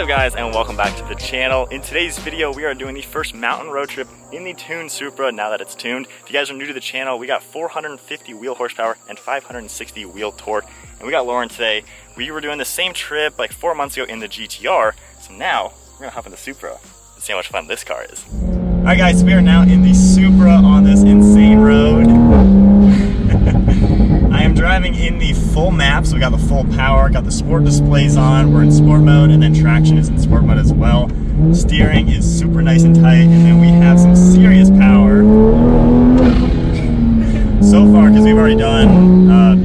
up guys, and welcome back to the channel. In today's video we are doing the first mountain road trip in the tuned Supra now that it's tuned. If you guys are new to the channel, we got 450 wheel horsepower and 560 wheel torque, and we got Lauren today. We were doing the same trip like 4 months ago in the GTR, so now we're gonna hop in the Supra and see how much fun this car is. Alright guys, so we are now in the Supra on this insane road. I am driving in the full map, so we got the full power, got the sport displays on, we're in sport mode, and then traction is in sport mode as well. Steering is super nice and tight, and then we have some serious power. So far, because we've already done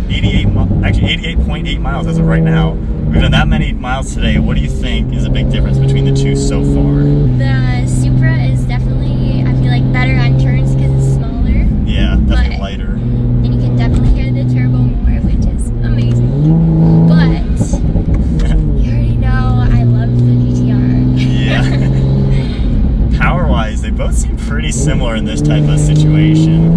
88.8 miles as of right now. We've done that many miles today. What do you think is a big difference between the two so far? The Supra is definitely, I feel like, better on turns because it's smaller. Yeah, definitely lighter. And you can definitely hear the turbo more, which is amazing. But you already know I love the GTR. Yeah. Power-wise, they both seem pretty similar in this type of situation.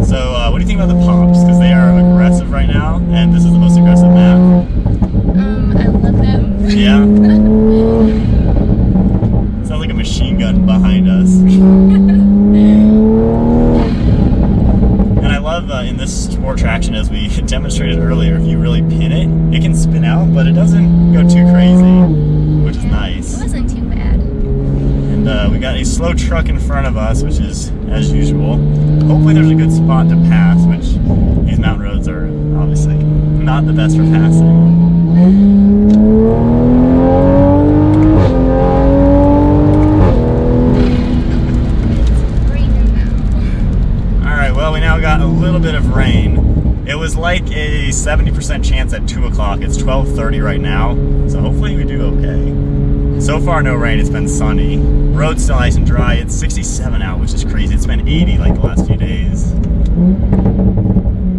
So, what do you think about the pops? Because they are aggressive right now, and this is the most aggressive map. I love them. Yeah. Sounds like a machine gun behind us. And I love in this sport traction, as we demonstrated earlier, if you really pin it, it can spin out, but it doesn't go too crazy, which is nice. It wasn't too bad. And we got a slow truck in front of us, which is as usual. Hopefully there's a good spot to pass, which these mountain roads are obviously not the best for passing. Well, we now got a little bit of rain. It was like a 70% chance at 2 o'clock. It's 12:30 right now, so hopefully we do okay. So far, no rain. It's been sunny. Road's still nice and dry. It's 67 out, which is crazy. It's been 80 like the last few days.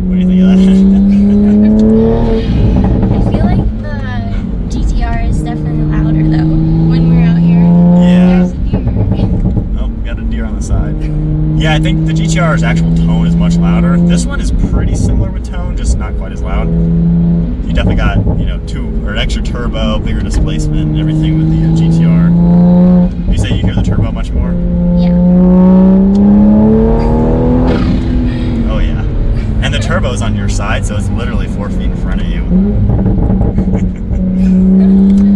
What do you think of that? I feel like the GTR is definitely louder though when we're out here. Yeah. There's a deer. Oh, we got a deer on the side. Yeah, I think the GTR's actual tone is much louder. This one is pretty similar with tone, just not quite as loud. You definitely got, you know, an extra turbo, bigger displacement, and everything with the GTR. You say you hear the turbo much more? Yeah. Oh yeah. And the turbo's on your side, so it's literally 4 feet in front of you.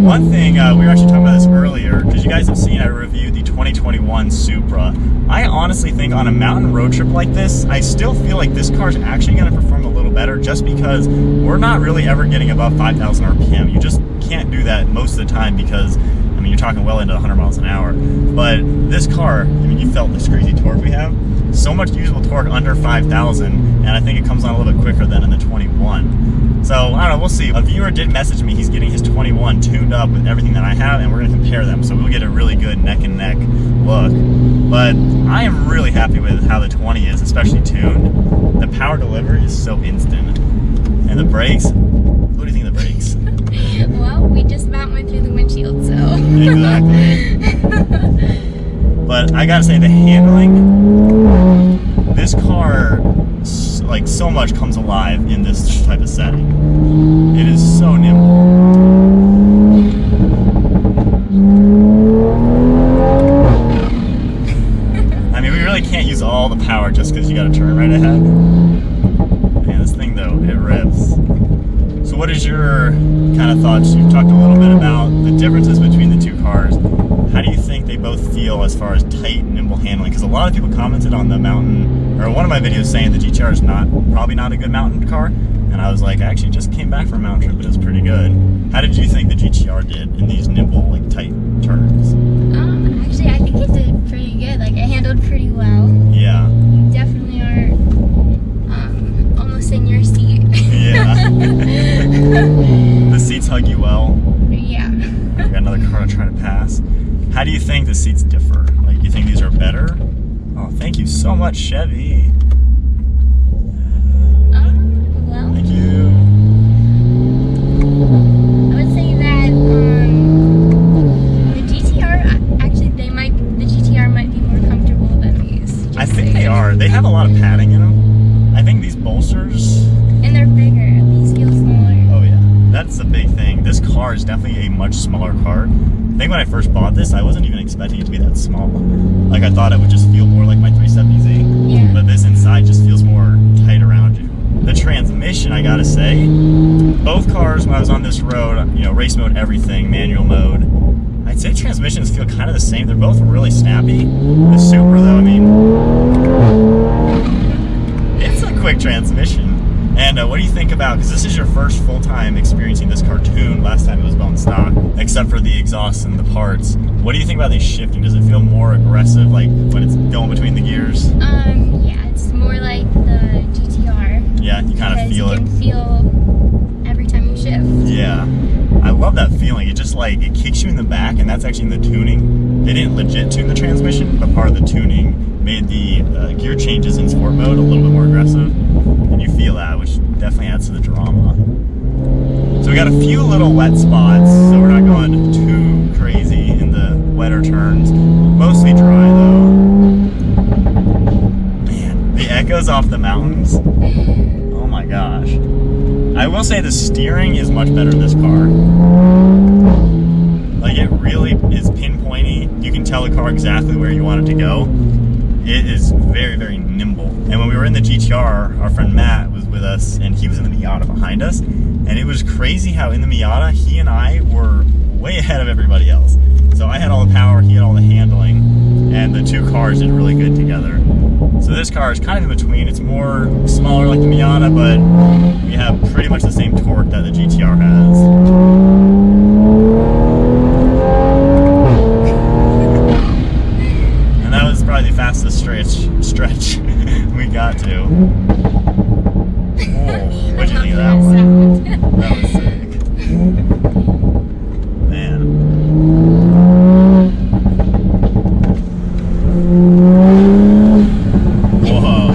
One thing, we were actually talking about this earlier, because you guys have seen I reviewed the 2021 Supra. I honestly think on a mountain road trip like this, I still feel like this car's actually going to perform a little better, just because we're not really ever getting above 5,000 RPM. You just can't do that most of the time because, I mean, you're talking well into 100 miles an hour. But this car, I mean, you felt this crazy torque we have. So much usable torque under 5,000, and I think it comes on a little bit quicker than in the 21. So, I don't know, we'll see. A viewer did message me, he's getting his 21 tuned up with everything that I have, and we're going to compare them, so we'll get a really good neck and neck look. But I am really happy with how the 20 is, especially tuned. The power delivery is so instant. And the brakes, what do you think of the brakes? Well, we just about went through the windshield, so. Exactly. But I gotta say, the handling, this car, like, so much comes alive in this type of setting. It is so nimble. I mean, we really can't use all the power just because you gotta turn right ahead. Man, this thing though, it rips. So what is your kind of thoughts? You've talked a little bit about the differences between the two cars. How do you think they both feel as far as tight, nimble handling? Because a lot of people commented on the mountain, or one of my videos saying the GTR is probably not a good mountain car. And I was like, I actually just came back from a mountain trip, but it was pretty good. How did you think the GTR did in these nimble, like, tight turns? Actually, I think it did pretty good. Like, it handled pretty well. Yeah. You definitely are almost in your seat. Yeah. The seats hug you well. Yeah. We got another car to try to pass. How do you think the seats differ? Like, you think these are better? Oh, thank you so much, Chevy. Well. Thank you. I would say that the GTR, actually, the GTR might be more comfortable than these. I think they are. They have a lot of padding in them. I think these bolsters. And they're bigger. These feel smaller. Oh yeah, that's a big thing. This car is definitely a much smaller car. I think when I first bought this, I wasn't even expecting it to be that small. Like I thought it would just feel more like my 370Z. Yeah. But this inside just feels more tight around you. The transmission, I gotta say, both cars when I was on this road, you know, race mode, everything, manual mode, I'd say transmissions feel kind of the same. They're both really snappy. The Supra though, I mean, it's a quick transmission. And what do you think about, because this is your first full time experiencing this car tuned, last time it was bone stock, except for the exhaust and the parts. What do you think about the shifting? Does it feel more aggressive, like when it's going between the gears? Yeah, it's more like the GTR. Yeah, you kind of feel it. You can feel every time you shift. Yeah, I love that feeling. It just like, it kicks you in the back, and that's actually in the tuning. They didn't legit tune the transmission, but part of the tuning made the gear changes in sport mode a little bit more aggressive. And you feel that, which definitely adds to the drama. So we got a few little wet spots, so we're not going too crazy in the wetter turns. Mostly dry though. Man, the echoes off the mountains. Oh my gosh. I will say the steering is much better in this car. Like it really is pinpointy. You can tell the car exactly where you want it to go. It is very, very nimble. And when we were in the GTR, our friend Matt was with us, and he was in the Miata behind us. And it was crazy how in the Miata, he and I were way ahead of everybody else. So I had all the power, he had all the handling, and the two cars did really good together. So this car is kind of in between. It's more smaller like the Miata, but we have pretty much the same torque that the GTR has. Probably the fastest stretch we got to. Oh, what'd you think of that one? That was sick. Man. Whoa.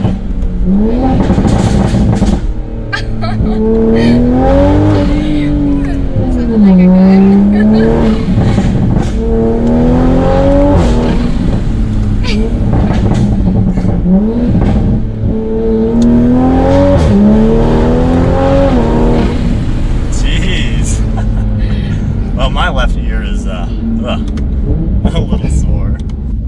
Something like a gun. Jeez. Well, my left ear is a little sore.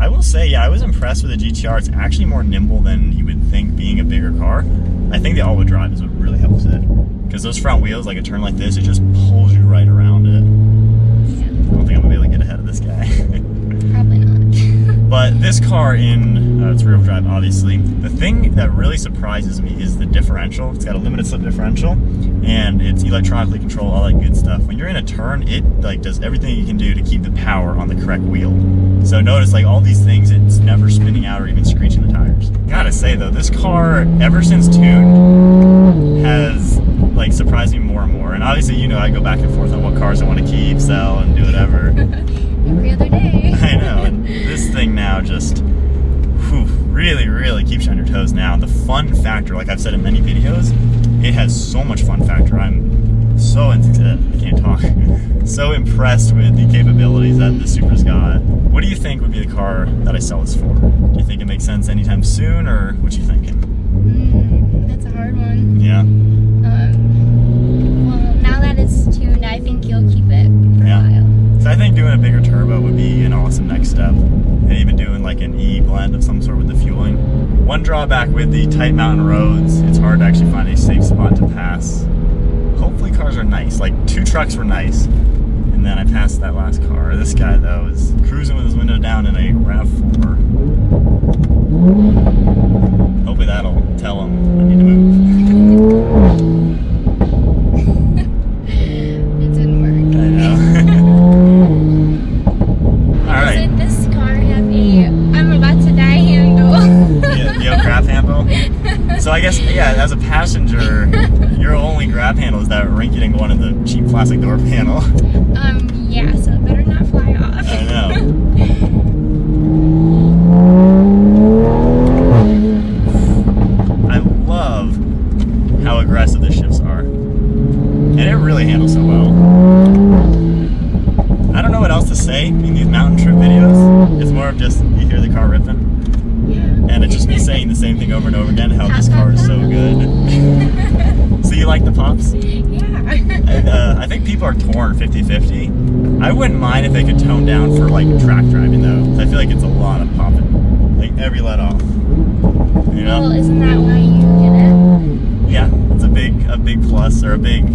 I will say, yeah, I was impressed with the GTR. It's actually more nimble than you would think being a bigger car. I think the all-wheel drive is what really helps it. Because those front wheels, like a turn like this, it just pulls you right around it. Yeah. I don't think I'm going to be able to get ahead of this guy. Probably not. But this car in its rear-wheel drive, obviously, the thing that really surprises me is the differential. It's got a limited slip differential, and it's electronically controlled, all that good stuff. When you're in a turn, it like does everything you can do to keep the power on the correct wheel. So notice, like all these things, it's never spinning out or even screeching the tires. Gotta say though, this car, ever since tuned, has like surprised me more and more. And obviously, you know, I go back and forth on what cars I want to keep, sell, and do whatever. Every other day. I know, and this thing now just really, really keeps you on your toes now. The fun factor, like I've said in many videos, it has so much fun factor. I'm so, I can't talk, so impressed with the capabilities that the Supra's got. What do you think would be the car that I sell this for? Do you think it makes sense anytime soon, or what you thinking? That's a hard one. Yeah? Well, now that it's tuned, I think you'll keep it for a while. So I think doing a bigger turbo would be an awesome next step. And even doing like an E blend of some sort with the fueling. One drawback with the tight mountain roads, it's hard to actually find a safe spot to pass. Hopefully cars are nice. Like 2 trucks were nice, and then I passed that last car. This guy though is cruising with his window down in a RAV4. Hopefully that'll tell him I need to move. It didn't work. I know. Alright. Doesn't this car have a I'm about to die handle? The old grab handle? So I guess, yeah, as a passenger, your only grab handle is that rinky-dink one in the cheap plastic door panel. Yeah, so it better not fly off. I know. I love how aggressive the shifts are. And it really handles so well. I don't know what else to say in these mountain trip videos. It's more of just, you hear the car ripping. Yeah. And it's just me saying the same thing over and over again, how this car is so good. So you like the pops? Yeah. And, I think people are torn 50-50. I wouldn't mind if they could tone down for like track driving though. I feel like it's a lot of popping, like every let off. You know? Well, isn't that why you did it? Yeah, it's a big plus or a big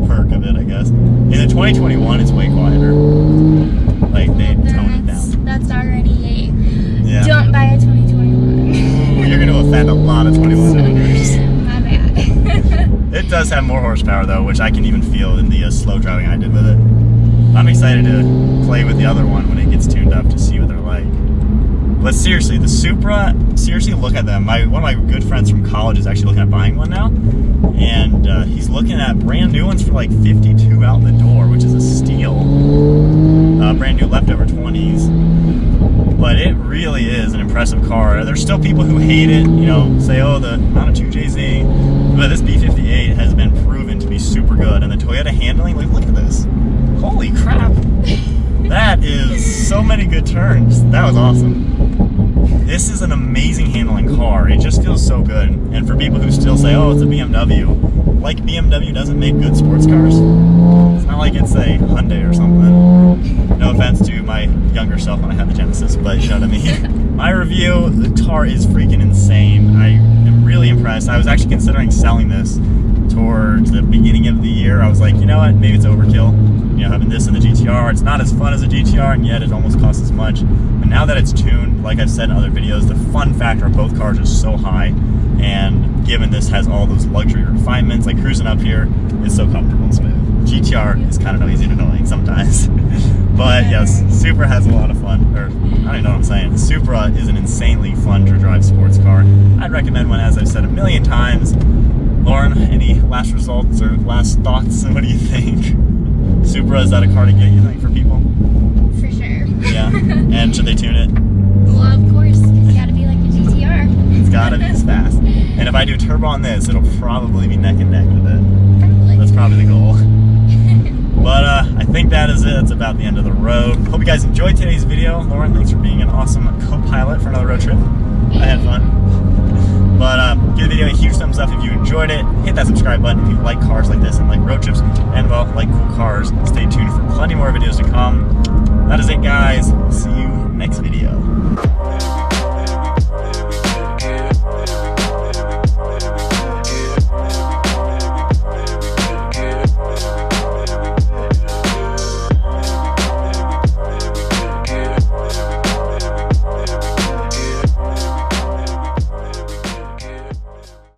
perk of it, I guess. In the 2021, it's way quieter. Like they tone it down. That's already Yeah. don't buy a 2021. Ooh, you're going to offend a lot of 21 owners. My bad. It does have more horsepower though, which I can even feel in the slow driving I did with it. I'm excited to play with the other one when it gets tuned up to see what they're like. But seriously, the Supra, seriously look at them. One of my good friends from college is actually looking at buying one now. And he's looking at brand new ones for like 52 out the door, which is a steal. Brand new leftover 20s. But it really is an impressive car. There's still people who hate it, you know, say, oh, the A90 JZ. But this B58 has been proven to be super good. And the Toyota handling, like, look at this. Holy crap. That is so many good turns. That was awesome. This is an amazing handling car. It just feels so good. And for people who still say, oh, it's a BMW, like BMW doesn't make good sports cars. It's not like it's a Hyundai or something. No offense to my younger self when I had the Genesis, but you know what I mean. My review, the car is freaking insane. I am really impressed. I was actually considering selling this towards the beginning of the year. I was like, you know what, maybe it's overkill. You know, having this in the GTR, it's not as fun as a GTR, and yet it almost costs as much. But now that it's tuned, like I've said in other videos, the fun factor of both cars is so high. And given this has all those luxury refinements, like cruising up here, it's so comfortable and smooth. GTR is kind of noisy and annoying sometimes. But yes, Supra has a lot of fun. Or, I don't even know what I'm saying. The Supra is an insanely fun to drive sports car. I'd recommend one, as I've said a million times. Lauren, any last results or last thoughts? What do you think? Supra, is that a car to get, you think, for people? For sure. Yeah. And should they tune it? Well, of course. It's gotta be like a GTR. It's gotta be as fast. And if I do turbo on this, it'll probably be neck and neck with it. Probably. That's probably the goal. But I think that is it. It's about the end of the road. Hope you guys enjoyed today's video. Lauren, thanks for being an awesome co-pilot for another road trip. I had fun. But give the video a huge thumbs up if you enjoyed it. Hit that subscribe button if you like cars like this and like road trips and, well, like cool cars. Stay tuned for plenty more videos to come. That is it, guys. See you next video.